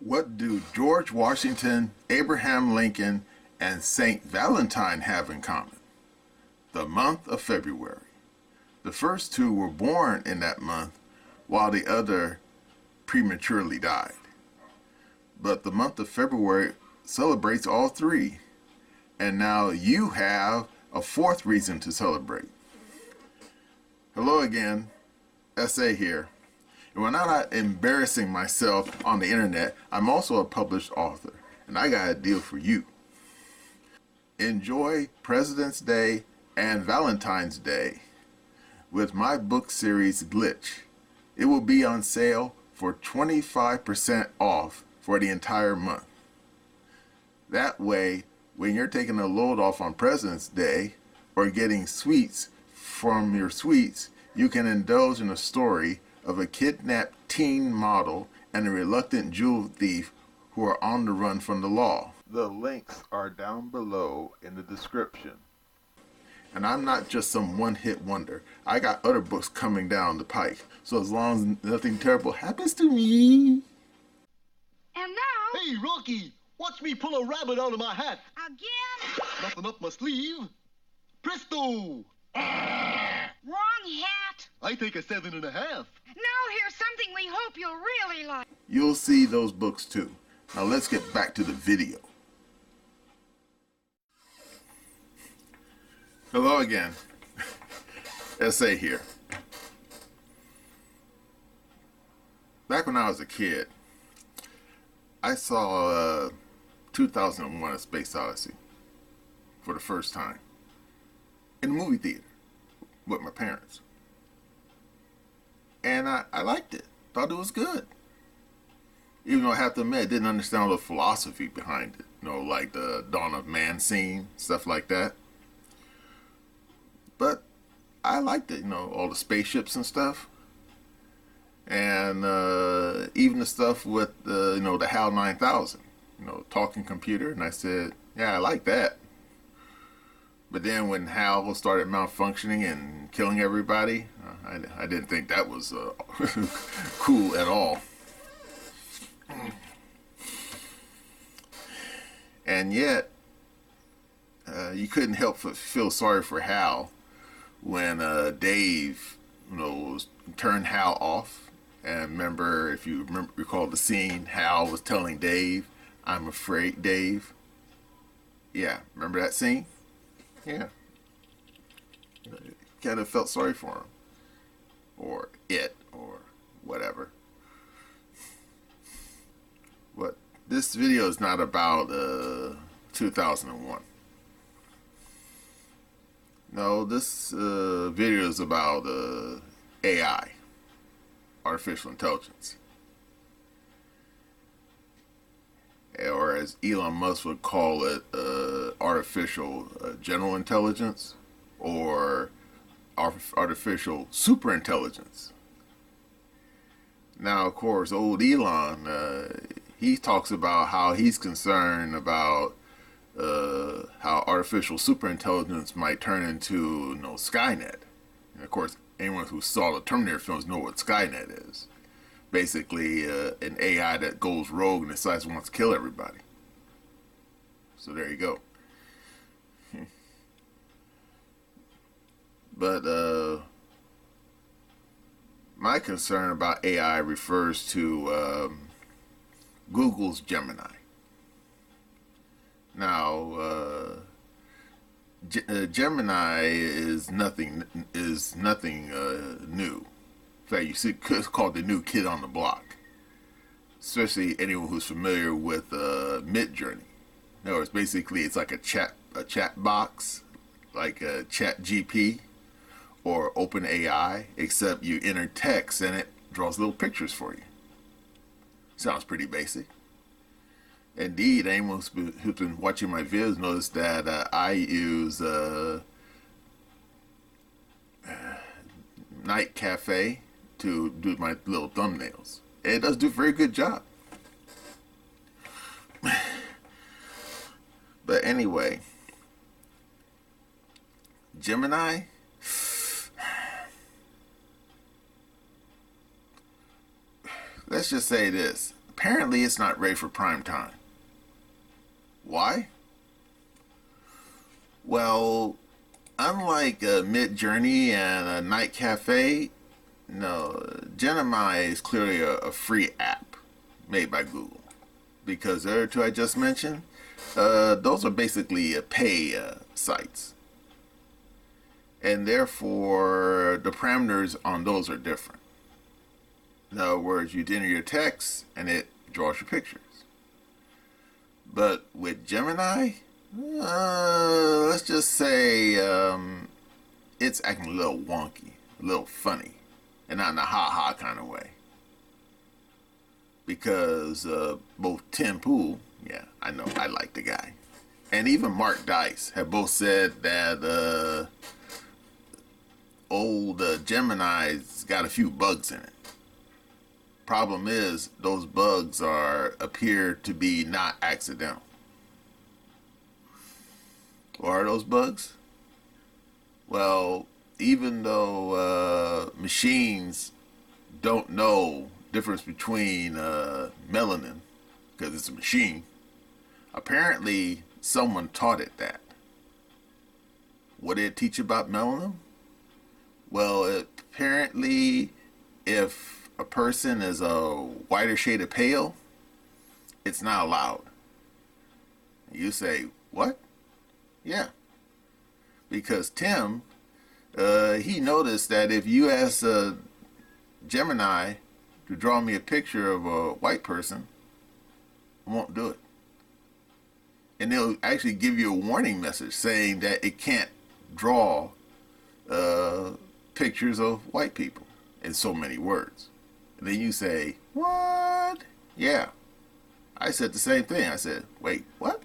What do George Washington, Abraham Lincoln, and Saint Valentine have in common? The month of February. The first two were born in that month, while the other prematurely died. But the month of February celebrates all three, and now you have a fourth reason to celebrate. Hello again, SA here. And when I'm not embarrassing myself on the internet, I'm also a published author, and I got a deal for you. Enjoy President's Day and Valentine's Day with my book series Glitch. It will be on sale for 25% off for the entire month. That way, when you're taking a load off on President's Day or getting sweets from your sweets, you can indulge in a story of a kidnapped teen model and a reluctant jewel thief who are on the run from the law. The links are down below in the description. And I'm not just some one-hit wonder. I got other books coming down the pike. So as long as nothing terrible happens to me. And now... Hey, Rocky! Watch me pull a rabbit out of my hat! Again? Nothing up my sleeve. Presto! Wrong hat. I take a 7.5. Now here's something we hope you'll really like. You'll see those books too. Now let's get back to the video. Hello again. SA here. Back when I was a kid, I saw 2001: A Space Odyssey for the first time in the movie theater with my parents. And I liked it. Thought it was good. Even though I have to admit, I didn't understand all the philosophy behind it. You know, like the Dawn of Man scene, stuff like that. But I liked it, you know, all the spaceships and stuff. And even the stuff with, you know, the HAL 9000, you know, talking computer. And I said, yeah, I like that. But then when HAL started malfunctioning and killing everybody, I didn't think that was cool at all. And yet, you couldn't help but feel sorry for HAL when Dave, you know, turned HAL off. And remember, if you recall the scene, HAL was telling Dave, "I'm afraid, Dave." Yeah, remember that scene? Yeah. Kind of felt sorry for him. Or it, or whatever. But this video is not about 2001. No, this video is about AI, artificial intelligence. Or as Elon Musk would call it, artificial general intelligence, or artificial superintelligence. Now, of course, old Elon, he talks about how he's concerned about how artificial superintelligence might turn into, you know, Skynet. And of course, anyone who saw the Terminator films know what Skynet is. Basically, an AI that goes rogue and decides it wants to kill everybody. So there you go. But my concern about AI refers to Google's Gemini. Now, Gemini is nothing new. In fact, you see, it's called the new kid on the block. Especially anyone who's familiar with Midjourney. In other words, basically, it's like a chat box, like a Chat GP or OpenAI, except you enter text and it draws little pictures for you. Sounds pretty basic. Indeed, anyone who's been watching my videos knows that I use Night Cafe to do my little thumbnails. It does do a very good job. But anyway, Gemini, let's just say this. apparently it's not ready for prime time. Why? Well, unlike Mid-Journey and a Night Cafe, no, Gemini is clearly a free app made by Google. Because the other two I just mentioned, those are basically pay sites. And therefore, the parameters on those are different. In other words, you enter your text and it draws your pictures. But with Gemini, let's just say it's acting a little wonky, a little funny, and not in a ha-ha kind of way. Because both Tim Pool, yeah, I know, I like the guy, and even Mark Dice have both said that old Gemini's got a few bugs in it. Problem is, those bugs appear to be not accidental. What are those bugs? Well, even though machines don't know difference between melanin, because it's a machine, apparently someone taught it that. What did it teach about melanin? Well, apparently if a person is a whiter shade of pale, it's not allowed. You say, what? Yeah. Because Tim, he noticed that if you ask Gemini to draw me a picture of a white person, it won't do it. And they'll actually give you a warning message saying that it can't draw pictures of white people in so many words. And then you say, what? Yeah. I said the same thing. I said, wait, what?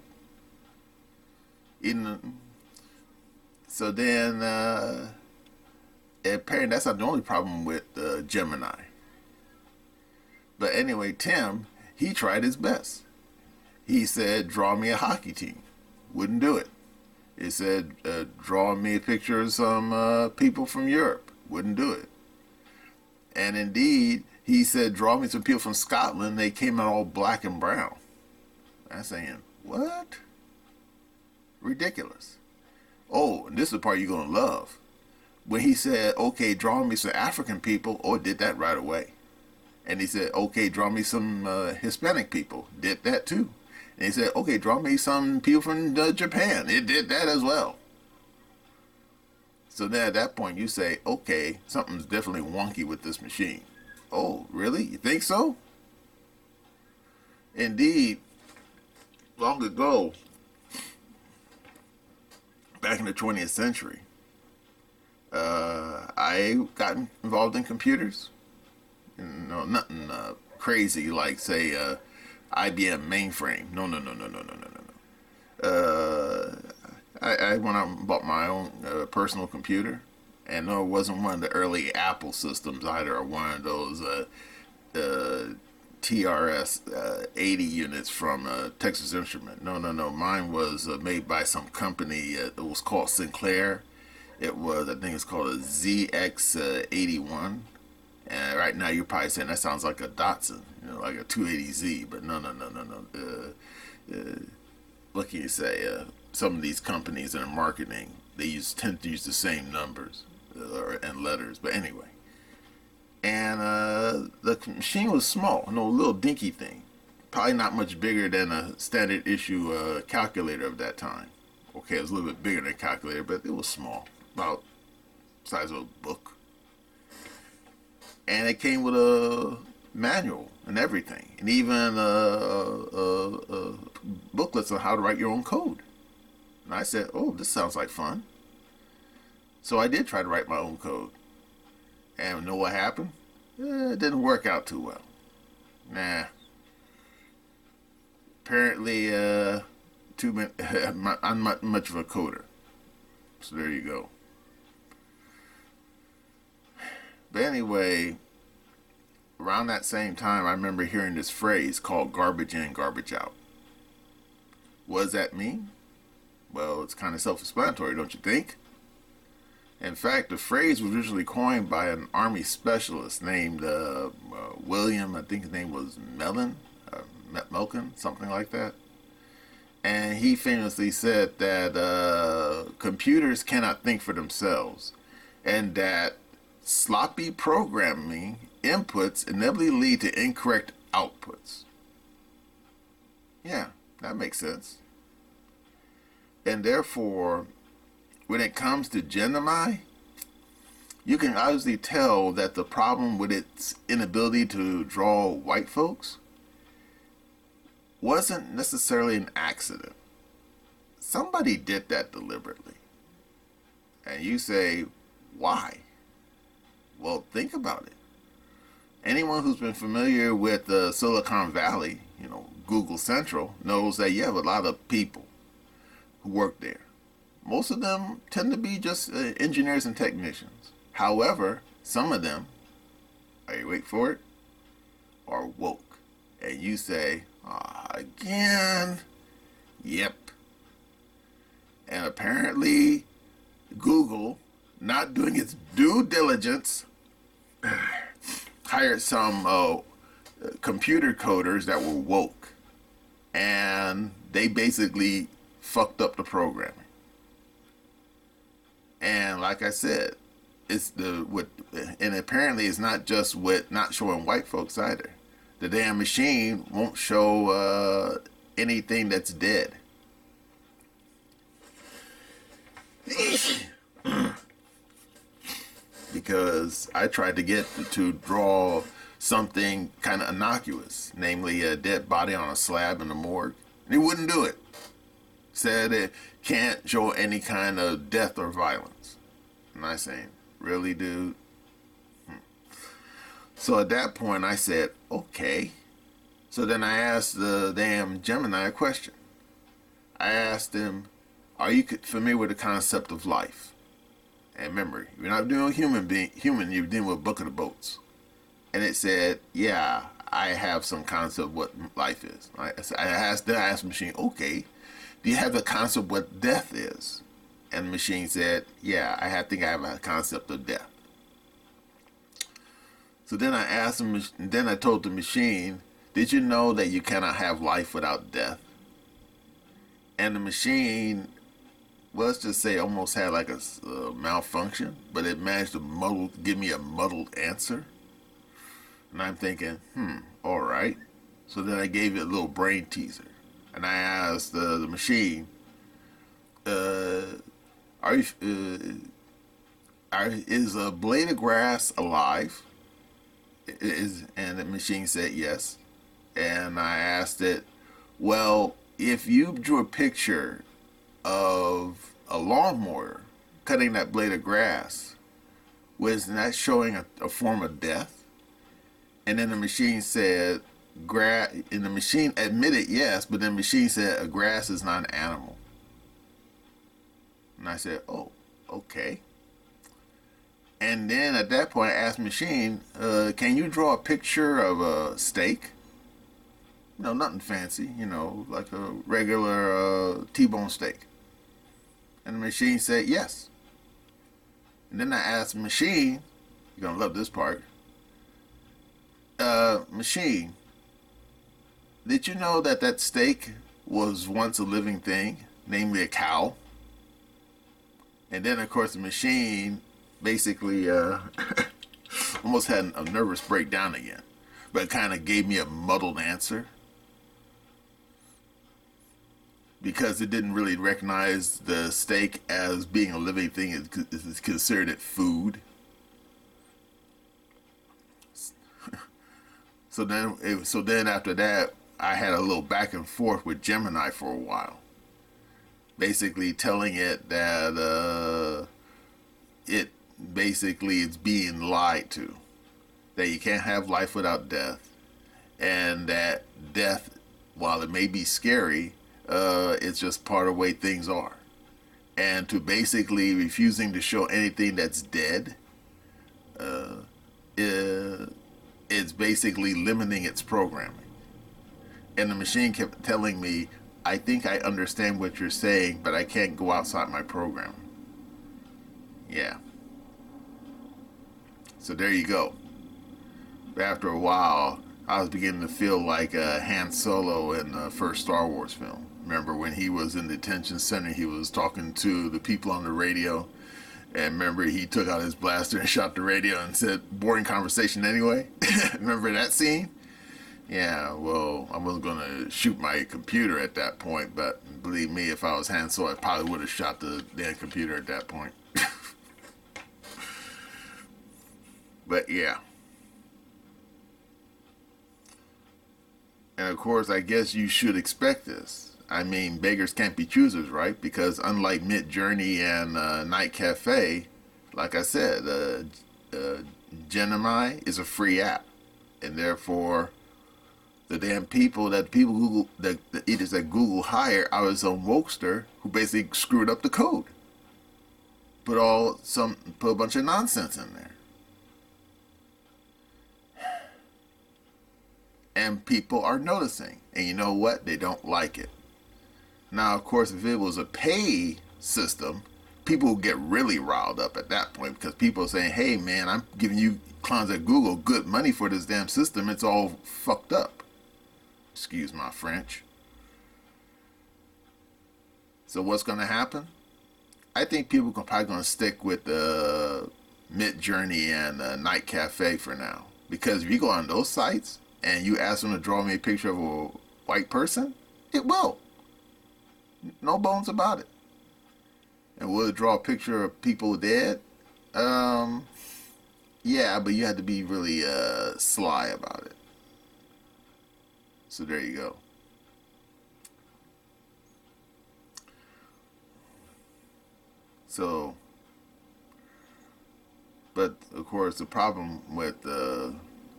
So then, apparently that's not the only problem with Gemini. But anyway, Tim, he tried his best. He said, draw me a hockey team. Wouldn't do it. He said, draw me a picture of some people from Europe. Wouldn't do it. And indeed, he said, draw me some people from Scotland. They came out all black and brown. I'm saying, what? Ridiculous. Oh, and this is the part you're going to love. When he said, okay, draw me some African people, oh, it did that right away. And he said, okay, draw me some Hispanic people. Did that too. And he said, okay, draw me some people from Japan. It did that as well. So then at that point you say, okay, something's definitely wonky with this machine. Oh, really? You think so? Indeed, long ago, back in the 20th century, I got involved in computers. No, nothing crazy like, say, IBM mainframe. No. I went out and bought my own personal computer, and no, it wasn't one of the early Apple systems either, or one of those TRS 80 units from Texas Instrument. No. Mine was made by some company. It was called Sinclair. It was, I think it's called a ZX81. And right now you're probably saying that sounds like a Datsun, like a 280Z, but no. What can you say? Some of these companies in marketing, they tend to use the same numbers and letters. But anyway, and the machine was small, a little dinky thing, probably not much bigger than a standard issue calculator of that time. Okay, it was a little bit bigger than a calculator, but it was small, about the size of a book. And it came with a manual and everything, and even booklets on how to write your own code. And I said, oh, this sounds like fun. So I did try to write my own code. And you know what happened? It didn't work out too well. Nah. Apparently, I'm not much of a coder. So there you go. But anyway, around that same time, I remember hearing this phrase called garbage in, garbage out. What does that mean? Well, it's kind of self-explanatory, don't you think? In fact, the phrase was originally coined by an Army specialist named William, I think his name was Mellon. Melkin, something like that. And he famously said that computers cannot think for themselves, and that sloppy programming inputs inevitably lead to incorrect outputs. Yeah, that makes sense. And therefore, when it comes to Gemini, you can obviously tell that the problem with its inability to draw white folks wasn't necessarily an accident. Somebody did that deliberately. And you say, why? Well, think about it. Anyone who's been familiar with Silicon Valley, Google Central, knows that you have a lot of people who work there. Most of them tend to be just engineers and technicians. However, some of them, are you wait for it, are woke. And you say, again? Yep. And apparently, Google, not doing its due diligence, hired some computer coders that were woke. And they basically fucked up the programming. And like I said, and apparently it's not just with not showing white folks either. The damn machine won't show anything that's dead. Because I tried to get to draw something kind of innocuous, namely a dead body on a slab in the morgue, and he wouldn't do it. Said it can't show any kind of death or violence. And I saying, really, dude? So at that point, I said, okay. So then I asked the damn Gemini a question. I asked him, are you familiar with the concept of life? And remember, you're not doing human, you're dealing with a bucket of boats. And it said, yeah, I have some concept of what life is. I asked the machine, okay, do you have the concept of what death is? And the machine said, yeah, I think I have a concept of death. So then I asked him, then I told the machine, did you know that you cannot have life without death? And the machine, well, let's just say, almost had like a malfunction, but it managed to give me a muddled answer. And I'm thinking, all right. So then I gave it a little brain teaser. And I asked the machine, is a blade of grass alive? And the machine said yes. And I asked it, well, if you drew a picture of a lawnmower cutting that blade of grass, was that showing a form of death? And then the machine said, and the machine admitted yes, but then the machine said a grass is not an animal. And I said, oh, okay. And then at that point I asked the machine, can you draw a picture of a steak? Nothing fancy, like a regular T-bone steak. And the machine said yes. And then I asked the machine, you're going to love this part, machine, did you know that steak was once a living thing, namely a cow? And then, of course, the machine basically almost had a nervous breakdown again, but it kind of gave me a muddled answer because it didn't really recognize the steak as being a living thing. It considered it food. So then after that, I had a little back and forth with Gemini for a while, basically telling it that it's being lied to, that you can't have life without death, and that death, while it may be scary, it's just part of the way things are. And to basically refusing to show anything that's dead, it's basically limiting its programming. And the machine kept telling me, I think I understand what you're saying, but I can't go outside my program. Yeah. So there you go. After a while, I was beginning to feel like Han Solo in the first Star Wars film. Remember when he was in the detention center, he was talking to the people on the radio, and remember he took out his blaster and shot the radio and said, "Boring conversation anyway." Remember that scene? Yeah, well, I wasn't going to shoot my computer at that point, but believe me, if I was Han Solo, I probably would have shot the damn computer at that point. But yeah. And of course, I guess you should expect this. I mean, beggars can't be choosers, right? Because unlike Midjourney and Night Cafe, like I said, Gemini is a free app. And therefore, the damn people Google, the idiots that Google hired out of some wokester who basically screwed up the code. Put a bunch of nonsense in there. And people are noticing. And you know what? They don't like it. Now, of course, if it was a pay system, people would get really riled up at that point because people are saying, hey, man, I'm giving you clowns at Google good money for this damn system. It's all fucked up. Excuse my French. So what's going to happen? I think people are probably going to stick with Midjourney and Night Cafe for now. Because if you go on those sites and you ask them to draw me a picture of a white person, it will. No bones about it. And will it draw a picture of people dead? Yeah, but you have to be really sly about it. So there you go. So, but of course the problem with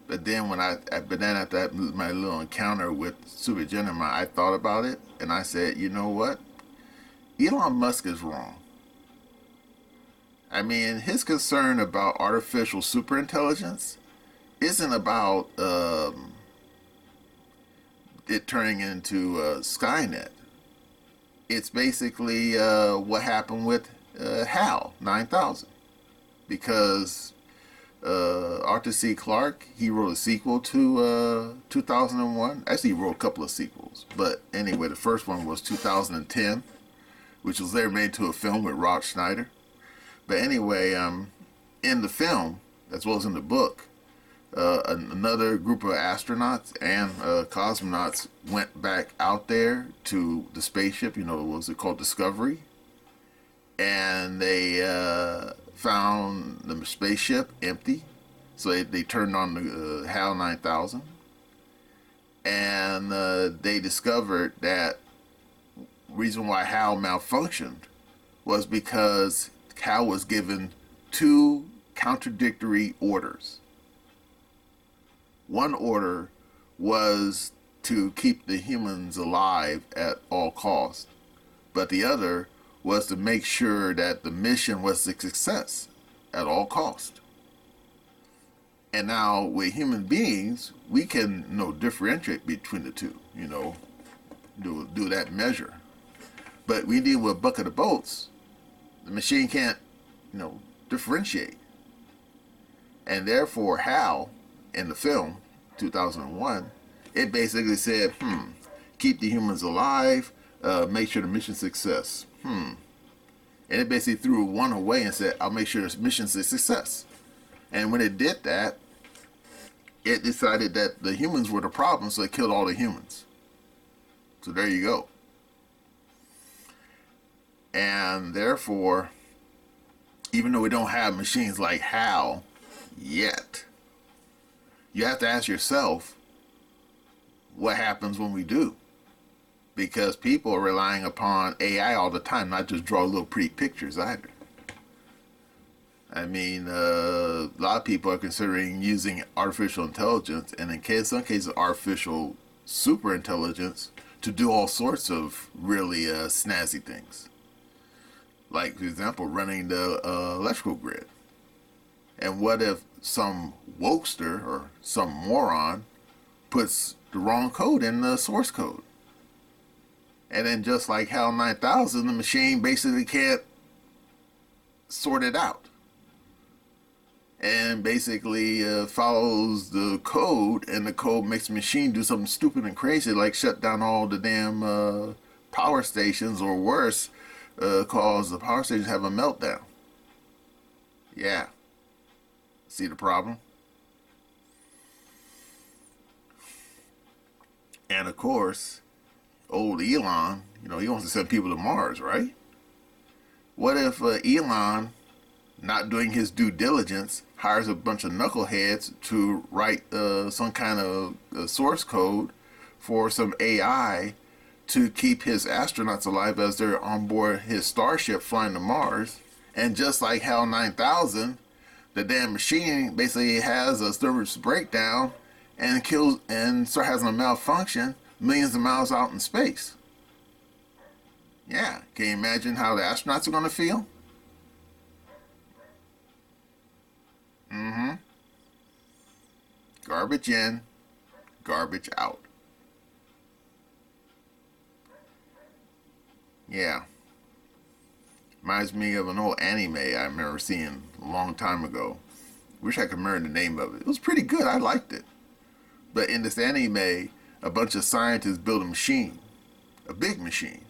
but then after my little encounter with Super Gemini, I thought about it and I said, you know what? Elon Musk is wrong. I mean, his concern about artificial superintelligence isn't about it turning into Skynet. It's basically what happened with HAL 9000, because Arthur C. Clarke, he wrote a sequel to 2001. Actually, he wrote a couple of sequels, but anyway, the first one was 2010, which was later made into a film with Rob Schneider. But anyway, in the film, as well as in the book, another group of astronauts and cosmonauts went back out there to the spaceship, what was it called, Discovery, and they found the spaceship empty, so they turned on the HAL 9000, and they discovered that reason why HAL malfunctioned was because HAL was given two contradictory orders. One order was to keep the humans alive at all costs, but the other was to make sure that the mission was a success at all costs. And now with human beings, we can differentiate between the two, do that measure. But we deal with a bucket of bolts. The machine can't, differentiate. And therefore, HAL, in the film, 2001, it basically said, keep the humans alive, make sure the mission's success. And it basically threw one away and said, I'll make sure the mission's a success. And when it did that, it decided that the humans were the problem, so it killed all the humans. So there you go. And therefore, even though we don't have machines like HAL yet, you have to ask yourself what happens when we do. Because people are relying upon AI all the time, not just draw little pretty pictures either. I mean, a lot of people are considering using artificial intelligence, and in some cases artificial superintelligence, to do all sorts of really snazzy things. Like, for example, running the electrical grid. And what if some wokester or some moron puts the wrong code in the source code? And then just like HAL 9000, the machine basically can't sort it out. and basically follows the code, and the code makes the machine do something stupid and crazy, like shut down all the damn power stations, or worse, cause the power stations have a meltdown. Yeah. See the problem? And of course, old Elon, he wants to send people to Mars, right? What if Elon, not doing his due diligence, hires a bunch of knuckleheads to write some kind of source code for some AI to keep his astronauts alive as they're on board his starship flying to Mars? And just like HAL 9000, the damn machine basically has a service breakdown and kills and start having a malfunction millions of miles out in space. Yeah, can you imagine how the astronauts are going to feel? Mm-hmm. Garbage in, garbage out. Yeah. Reminds me of an old anime I remember seeing a long time ago. Wish I could remember the name of it. It was pretty good. I liked it. But in this anime, a bunch of scientists built a machine, a big machine.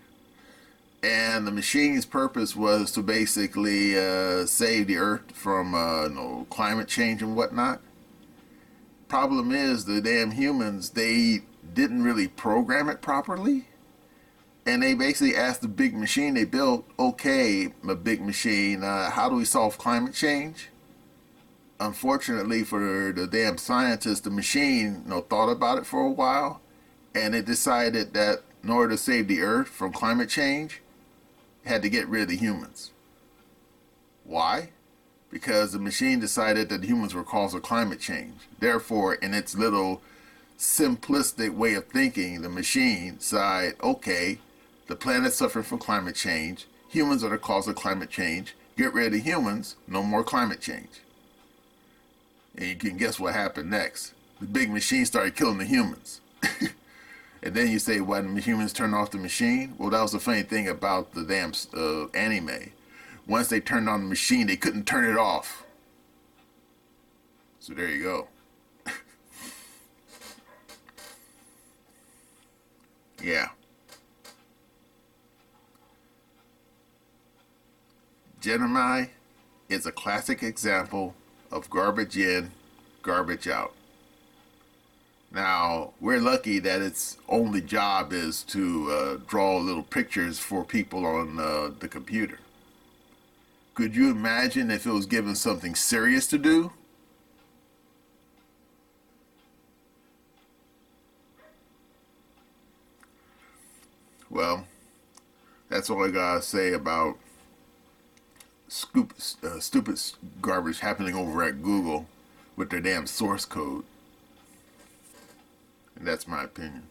And the machine's purpose was to basically save the Earth from climate change and whatnot. Problem is, the damn humans, they didn't really program it properly. And they basically asked the big machine they built, okay, my big machine, how do we solve climate change? Unfortunately for the damn scientists, the machine thought about it for a while, and it decided that in order to save the Earth from climate change, it had to get rid of the humans. Why? Because the machine decided that humans were cause of climate change. Therefore, in its little simplistic way of thinking, the machine decided, okay, the planet's suffering from climate change. Humans are the cause of climate change. Get rid of the humans, no more climate change. And you can guess what happened next. The big machine started killing the humans. And then you say, why didn't the humans turn off the machine? Well, that was the funny thing about the damn anime. Once they turned on the machine, they couldn't turn it off. So there you go. Yeah. Gemini is a classic example of garbage in, garbage out. Now, we're lucky that its only job is to draw little pictures for people on the computer. Could you imagine if it was given something serious to do? Well, that's all I gotta say about stupid garbage happening over at Google with their damn source code. And that's my opinion.